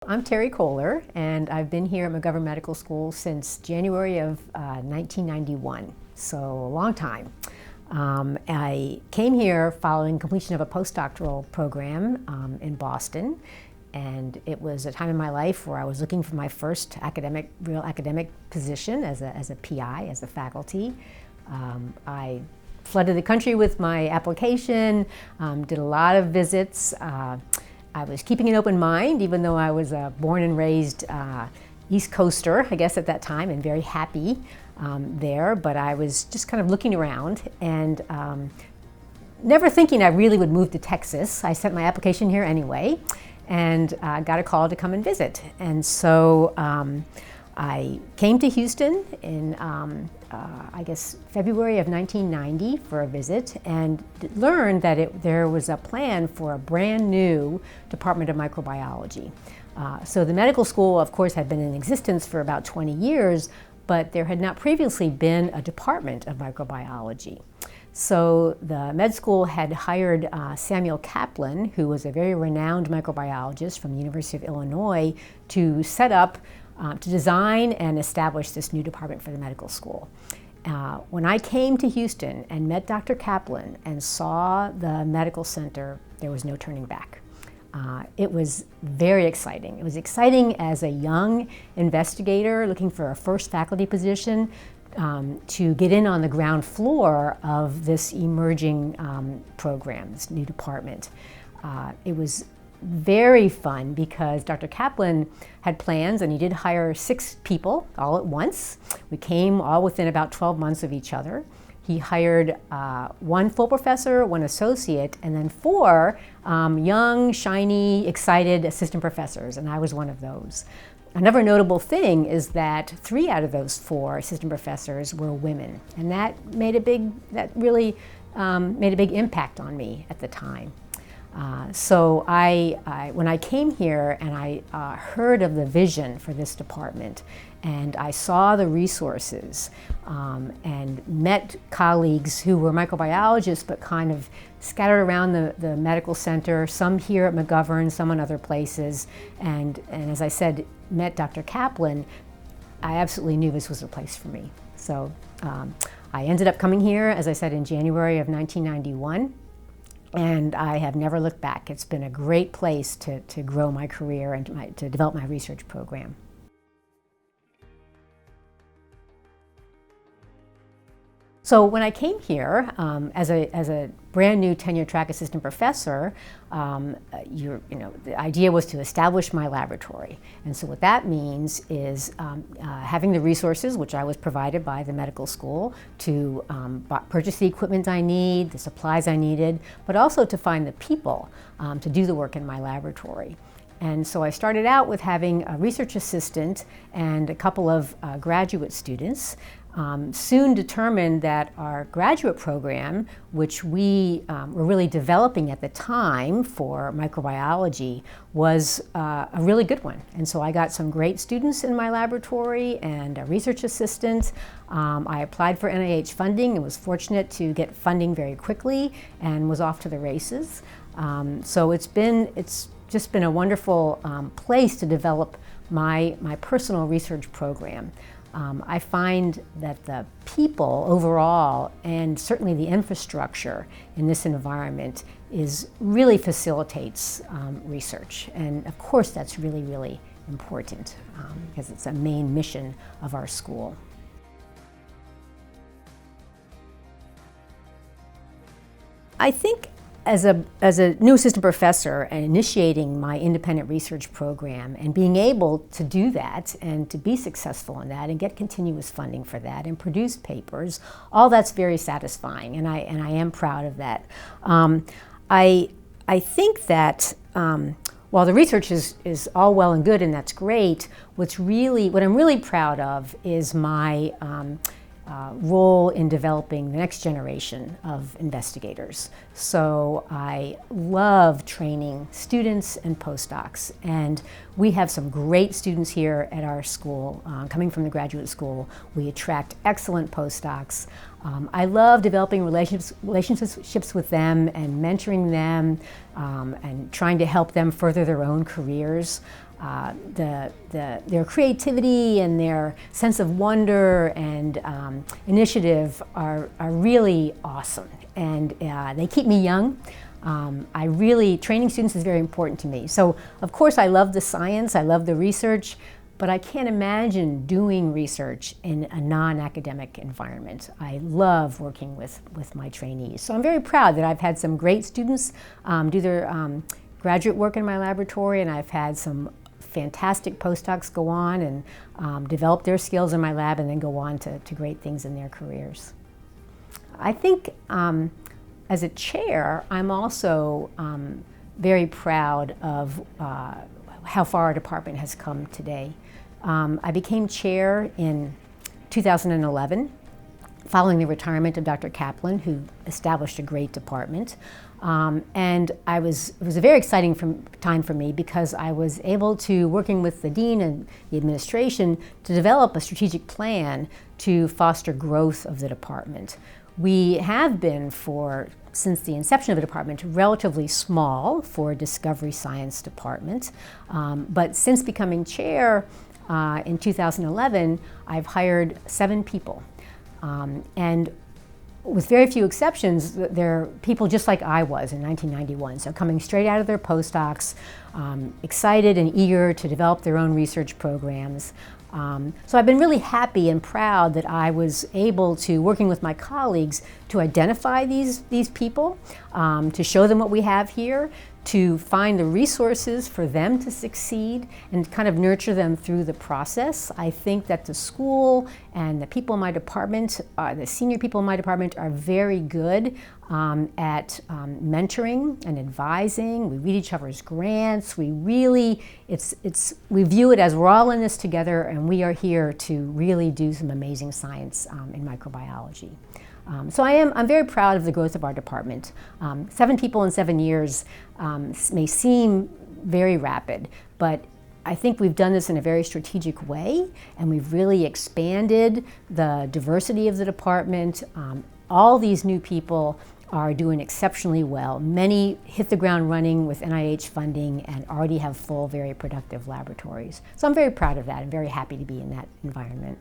I'm Terry Koehler, and I've been here at McGovern Medical School since January of 1991, so a long time. I came here following completion of a postdoctoral program in Boston, and it was a time in my life where I was looking for my first real academic position as a PI, as a faculty. I flooded the country with my application, did a lot of visits. I was keeping an open mind, even though I was a born and raised East Coaster, I guess at that time, and very happy there, but I was just kind of looking around and never thinking I really would move to Texas. I sent my application here anyway and got a call to come and visit. And so I came to Houston in, I guess, February of 1990 for a visit and learned that there was a plan for a brand new Department of Microbiology. So the medical school, of course, had been in existence for about 20 years, but there had not previously been a department of microbiology. So the med school had hired Samuel Kaplan, who was a very renowned microbiologist from the University of Illinois, to set up to design and establish this new department for the medical school. When I came to Houston and met Dr. Kaplan and saw the medical center, there was no turning back. It was very exciting. It was exciting as a young investigator looking for a first faculty position to get in on the ground floor of this emerging program, this new department. It was very fun because Dr. Kaplan had plans, and he did hire 6 people all at once. We came all within about 12 months of each other. He hired 1 full professor, 1 associate, and then 4 young, shiny, excited assistant professors, and I was one of those. Another notable thing is that 3 out of those 4 assistant professors were women, and that really made a big impact on me at the time. So when I came here and I heard of the vision for this department, and I saw the resources and met colleagues who were microbiologists but kind of scattered around the medical center, some here at McGovern, some in other places, and as I said, met Dr. Kaplan, I absolutely knew this was a place for me. So I ended up coming here, as I said, in January of 1991. And I have never looked back. It's been a great place to grow my career and to develop my research program. So when I came here as a brand new tenure-track assistant professor, the idea was to establish my laboratory. And so what that means is having the resources, which I was provided by the medical school, to purchase the equipment I need, the supplies I needed, but also to find the people to do the work in my laboratory. And so I started out with having a research assistant and a couple of graduate students. Soon determined that our graduate program, which we were really developing at the time for microbiology, was a really good one. And so I got some great students in my laboratory and a research assistant. I applied for NIH funding and was fortunate to get funding very quickly and was off to the races. So it's just been a wonderful place to develop my personal research program. I find that the people overall, and certainly the infrastructure in this environment, really facilitates research. And of course that's really, really important because it's a main mission of our school. I think as a new assistant professor and initiating my independent research program and being able to do that and to be successful in that and get continuous funding for that and produce papers, all that's very satisfying, and I am proud of that. I think that while the research is all well and good and that's great, what I'm really proud of is my role in developing the next generation of investigators. So I love training students and postdocs, and we have some great students here at our school. Coming from the graduate school, we attract excellent postdocs. I love developing relationships with them and mentoring them and trying to help them further their own careers. their creativity and their sense of wonder and initiative are really awesome, and they keep me young. Training students is very important to me. So of course I love the science, I love the research, but I can't imagine doing research in a non-academic environment. I love working with my trainees. So I'm very proud that I've had some great students do their graduate work in my laboratory, and I've had some fantastic postdocs go on and develop their skills in my lab and then go on to great things in their careers. I think as a chair, I'm also very proud of how far our department has come today. I became chair in 2011, following the retirement of Dr. Kaplan, who established a great department. And it was a very exciting time for me because I was able to, working with the dean and the administration, to develop a strategic plan to foster growth of the department. We have been, since the inception of the department, relatively small for a discovery science department. But since becoming chair in 2011, I've hired 7 people. And with very few exceptions, they're people just like I was in 1991. So coming straight out of their postdocs, excited and eager to develop their own research programs. So I've been really happy and proud that I was able to, working with my colleagues, to identify these people, to show them what we have here, to find the resources for them to succeed and kind of nurture them through the process. I think that the school and the people in my department, the senior people in my department, are very good at mentoring and advising. We read each other's grants. We really, we view it as we're all in this together, and we are here to really do some amazing science in microbiology. So I'm very proud of the growth of our department. 7 people in 7 years may seem very rapid, but I think we've done this in a very strategic way, and we've really expanded the diversity of the department. All these new people are doing exceptionally well. Many hit the ground running with NIH funding and already have full, very productive laboratories. So I'm very proud of that and very happy to be in that environment.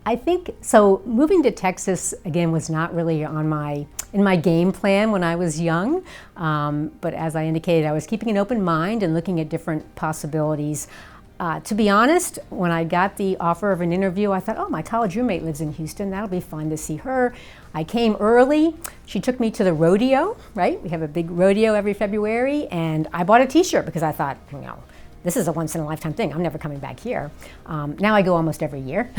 I think, so moving to Texas, again, was not really in my game plan when I was young. But as I indicated, I was keeping an open mind and looking at different possibilities. To be honest, when I got the offer of an interview, I thought, oh, my college roommate lives in Houston. That'll be fun to see her. I came early. She took me to the rodeo, right? We have a big rodeo every February, and I bought a t-shirt because I thought, you know, this is a once-in-a-lifetime thing. I'm never coming back here. Now I go almost every year.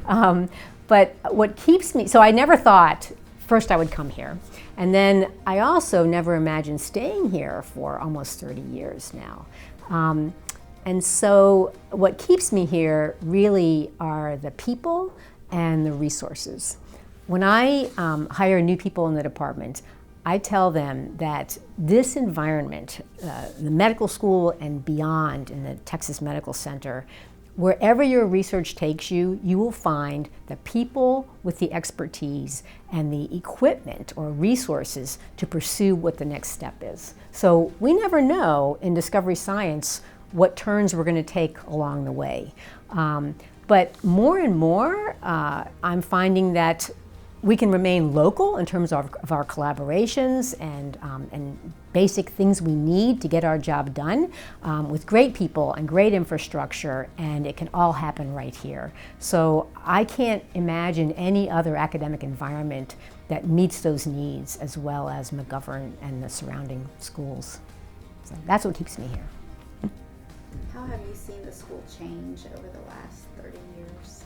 But what keeps me, so I never thought first I would come here. And then I also never imagined staying here for almost 30 years now. And so what keeps me here really are the people and the resources. When I hire new people in the department, I tell them that this environment, the medical school and beyond in the Texas Medical Center, wherever your research takes you, you will find the people with the expertise and the equipment or resources to pursue what the next step is. So we never know in discovery science what turns we're going to take along the way. But more and more, I'm finding that we can remain local in terms of our collaborations and basic things we need to get our job done with great people and great infrastructure, and it can all happen right here. So I can't imagine any other academic environment that meets those needs as well as McGovern and the surrounding schools. So that's what keeps me here. How have you seen the school change over the last 30 years?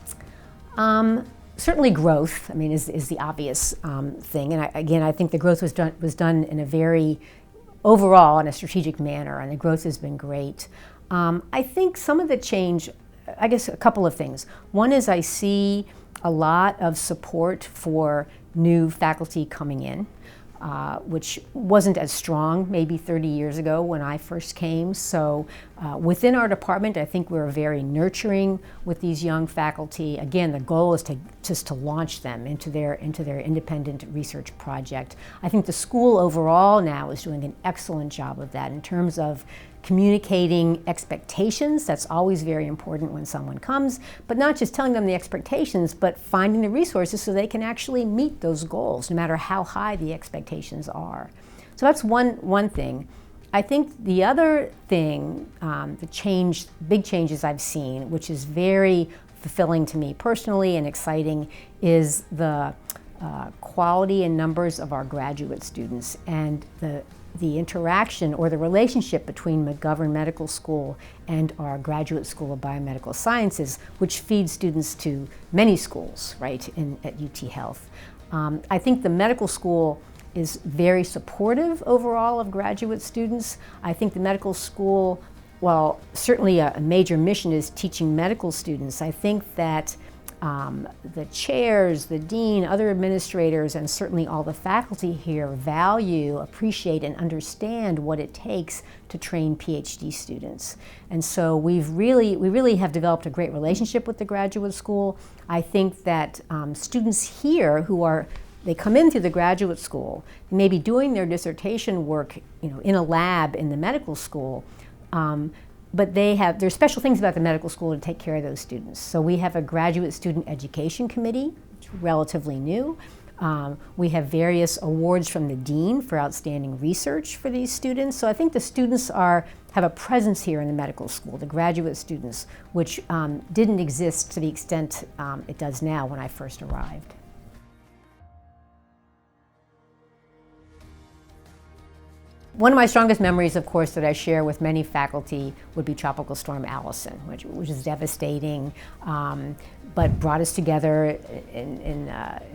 Certainly growth, I mean, is the obvious thing. And I think the growth was done in a very, overall, in a strategic manner, and the growth has been great. I think some of the change, I guess a couple of things. One is I see a lot of support for new faculty coming in, which wasn't as strong maybe 30 years ago when I first came. So Within our department, I think we're very nurturing with these young faculty. Again, the goal is just to launch them into their independent research project. I think the school overall now is doing an excellent job of that in terms of communicating expectations. That's always very important when someone comes, but not just telling them the expectations, but finding the resources so they can actually meet those goals, no matter how high the expectations are. So that's one thing. I think the other thing, big changes I've seen, which is very fulfilling to me personally and exciting, is the quality and numbers of our graduate students and the interaction or the relationship between McGovern Medical School and our Graduate School of Biomedical Sciences, which feeds students to many schools, right, at UT Health. I think the medical school is very supportive overall of graduate students. I think the medical school, while certainly a major mission is teaching medical students, I think that the chairs, the dean, other administrators, and certainly all the faculty here value, appreciate, and understand what it takes to train Ph.D. students. And so we really have developed a great relationship with the graduate school. I think that students here they come in through the graduate school, maybe doing their dissertation work, in a lab in the medical school, but there's special things about the medical school to take care of those students. So we have a graduate student education committee, which is relatively new. We have various awards from the dean for outstanding research for these students. So I think the students have a presence here in the medical school, the graduate students, which didn't exist to the extent it does now when I first arrived. One of my strongest memories, of course, that I share with many faculty would be Tropical Storm Allison, which is devastating, but brought us together in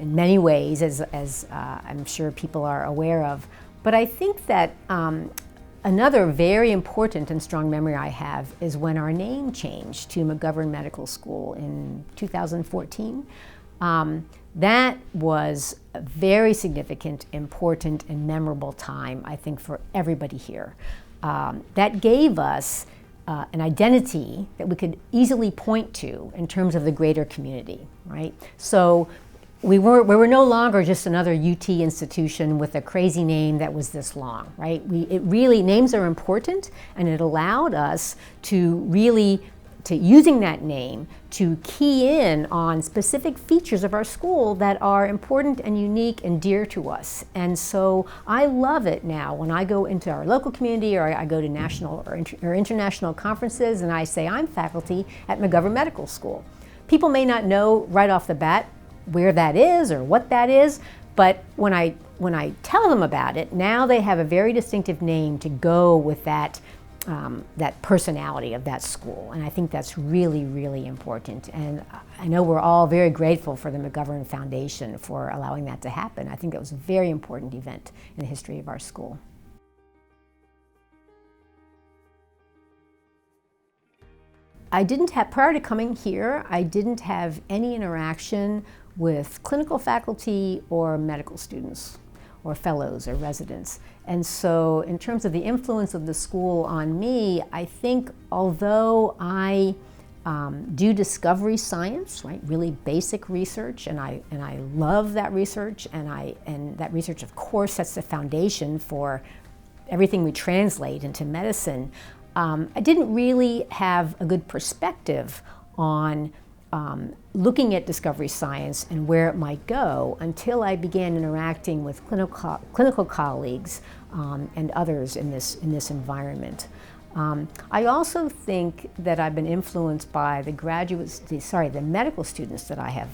many ways, as I'm sure people are aware of. But I think that another very important and strong memory I have is when our name changed to McGovern Medical School in 2014. That was a very significant, important, and memorable time, I think, for everybody here. That gave us an identity that we could easily point to in terms of the greater community, right? So we were no longer just another UT institution with a crazy name that was this long, right? Names are important, and it allowed us to using that name to key in on specific features of our school that are important and unique and dear to us. And so I love it now when I go into our local community or I go to national or international conferences and I say I'm faculty at McGovern Medical School. People may not know right off the bat where that is or what that is, but when I tell them about it, now they have a very distinctive name to go with that personality of that school. And I think that's really, really important. And I know we're all very grateful for the McGovern Foundation for allowing that to happen. I think it was a very important event in the history of our school. Prior to coming here, I didn't have any interaction with clinical faculty or medical students, or fellows or residents. And so in terms of the influence of the school on me, I think although I do discovery science, right, really basic research, and I love that research, and that research of course sets the foundation for everything we translate into medicine, I didn't really have a good perspective on looking at discovery science and where it might go until I began interacting with clinical colleagues and others in this environment. I also think that I've been influenced by the medical students that I have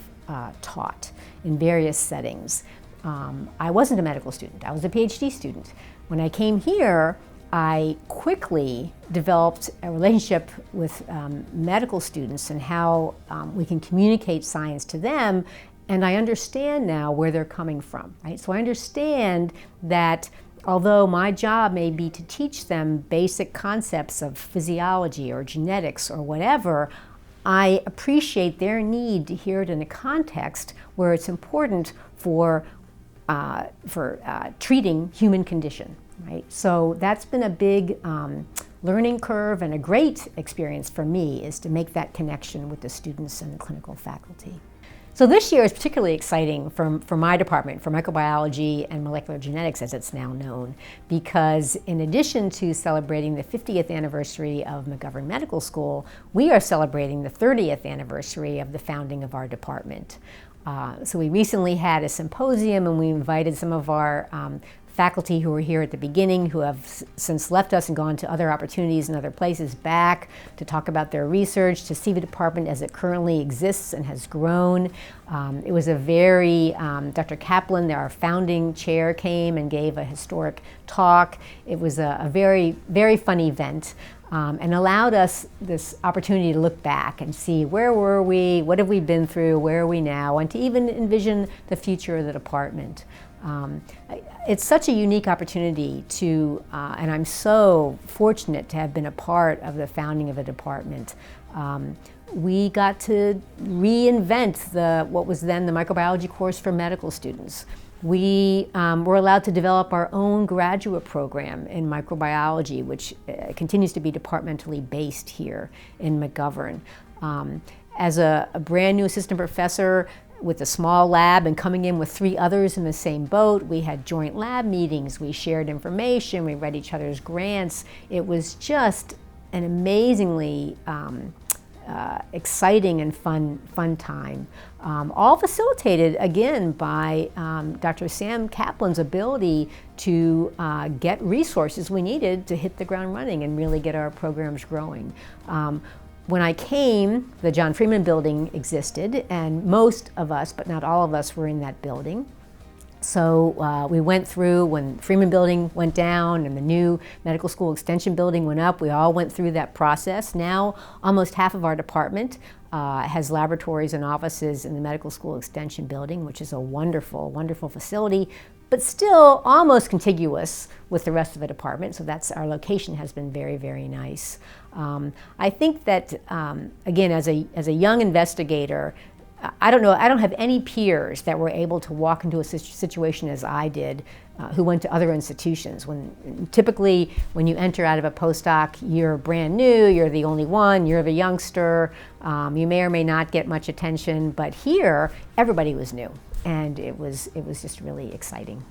taught in various settings. I wasn't a medical student, I was a PhD student. When I came here, I quickly developed a relationship with medical students and how we can communicate science to them, and I understand now where they're coming from, right? So I understand that although my job may be to teach them basic concepts of physiology or genetics or whatever, I appreciate their need to hear it in a context where it's important for treating human condition. Right? So that's been a big learning curve, and a great experience for me is to make that connection with the students and the clinical faculty. So this year is particularly exciting for my department, for microbiology and molecular genetics as it's now known, because in addition to celebrating the 50th anniversary of McGovern Medical School, we are celebrating the 30th anniversary of the founding of our department. So we recently had a symposium and we invited some of our faculty who were here at the beginning, who have since left us and gone to other opportunities and other places, back to talk about their research, to see the department as it currently exists and has grown. It was a very, Dr. Kaplan, our founding chair, came and gave a historic talk. It was a very, very fun event. And allowed us this opportunity to look back and see where were we, what have we been through, where are we now, and to even envision the future of the department. It's such a unique opportunity to, and I'm so fortunate to have been a part of the founding of a department. We got to reinvent what was then the microbiology course for medical students. We were allowed to develop our own graduate program in microbiology, which continues to be departmentally based here in McGovern. As a brand new assistant professor with a small lab and coming in with 3 others in the same boat, we had joint lab meetings, we shared information, we read each other's grants. It was just an amazingly exciting and fun time. All facilitated, again, by Dr. Sam Kaplan's ability to get resources we needed to hit the ground running and really get our programs growing. When I came, the John Freeman building existed, and most of us, but not all of us, were in that building. So we went through, when Freeman building went down and the new medical school extension building went up, we all went through that process. Now almost half of our department has laboratories and offices in the medical school extension building, which is a wonderful, wonderful facility, but still almost contiguous with the rest of the department. So that's, our location has been very, very nice. I think that, again, as a young investigator, I don't have any peers that were able to walk into a situation as I did, who went to other institutions. Typically, when you enter out of a postdoc, you're brand new, you're the only one, you're the youngster, you may or may not get much attention, but here, everybody was new, and it was just really exciting.